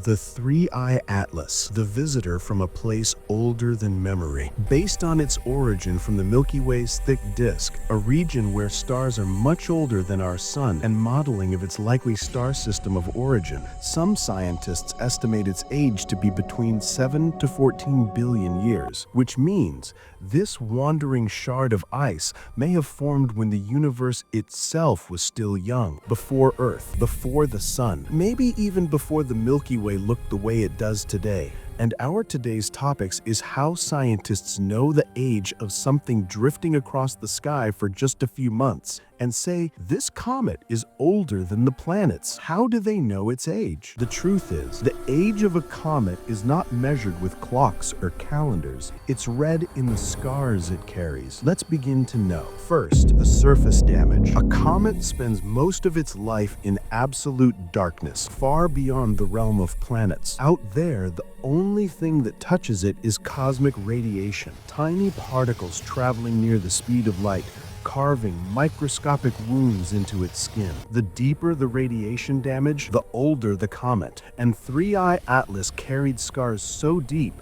The 3-Eye Atlas, the visitor from a place older than memory. Based on its origin from the Milky Way's thick disk, a region where stars are much older than our sun, and modeling of its likely star system of origin, some scientists estimate its age to be between 7 to 14 billion years, which means this wandering shard of ice may have formed when the universe itself was still young, before Earth, before the sun, maybe even before the Milky Way looked the way it does today. And our today's topics is how scientists know the age of something drifting across the sky for just a few months and say this comet is older than the planets. How do they know its age? The truth is, the age of a comet is not measured with clocks or calendars. It's read in the scars it carries. Let's begin to know. First, the surface damage. A comet spends most of its life in absolute darkness, far beyond the realm of planets. Out there, the only thing that touches it is cosmic radiation, tiny particles traveling near the speed of light, carving microscopic wounds into its skin. The deeper the radiation damage, the older the comet. And 3-Eye Atlas carried scars so deep,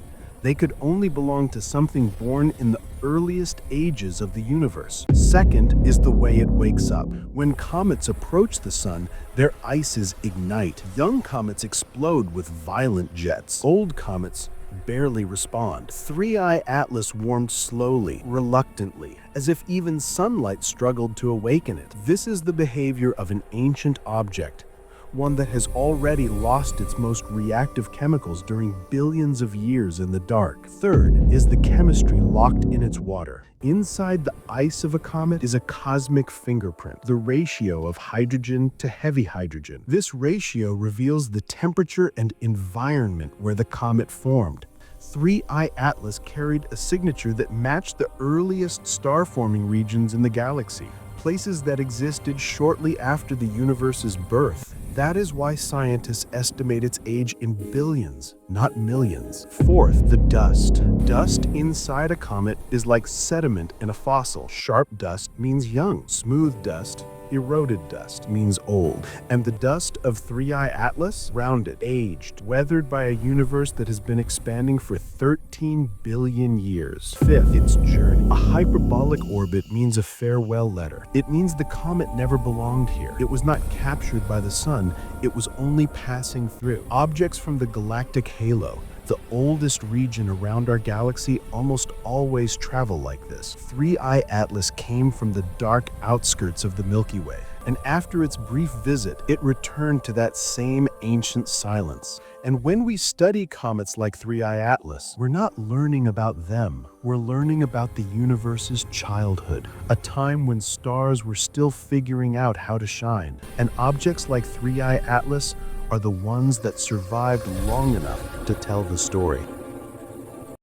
they could only belong to something born in the earliest ages of the universe. Second is the way it wakes up. When comets approach the sun, their ices ignite. Young comets explode with violent jets. Old comets barely respond. 3-Eye Atlas warmed slowly, reluctantly, as if even sunlight struggled to awaken it. This is the behavior of an ancient object, one that has already lost its most reactive chemicals during billions of years in the dark. Third is the chemistry locked in its water. Inside the ice of a comet is a cosmic fingerprint, the ratio of hydrogen to heavy hydrogen. This ratio reveals the temperature and environment where the comet formed. 3-Eye Atlas carried a signature that matched the earliest star-forming regions in the galaxy, places that existed shortly after the universe's birth. That is why scientists estimate its age in billions, not millions. Fourth, the dust. Dust inside a comet is like sediment in a fossil. Sharp dust means young. Smooth dust, eroded dust, means old. And the dust of 3-Eye Atlas? Rounded, aged, weathered by a universe that has been expanding for 13 billion years. Fifth, its journey. A hyperbolic orbit means a farewell letter. It means the comet never belonged here. It was not captured by the sun, it was only passing through. Objects from the galactic halo, the oldest region around our galaxy, almost always travel like this. 3-Eye Atlas came from the dark outskirts of the Milky Way, and after its brief visit, it returned to that same ancient silence. And when we study comets like 3-Eye Atlas, we're not learning about them. We're learning about the universe's childhood, a time when stars were still figuring out how to shine. And objects like 3-Eye Atlas are the ones that survived long enough to tell the story.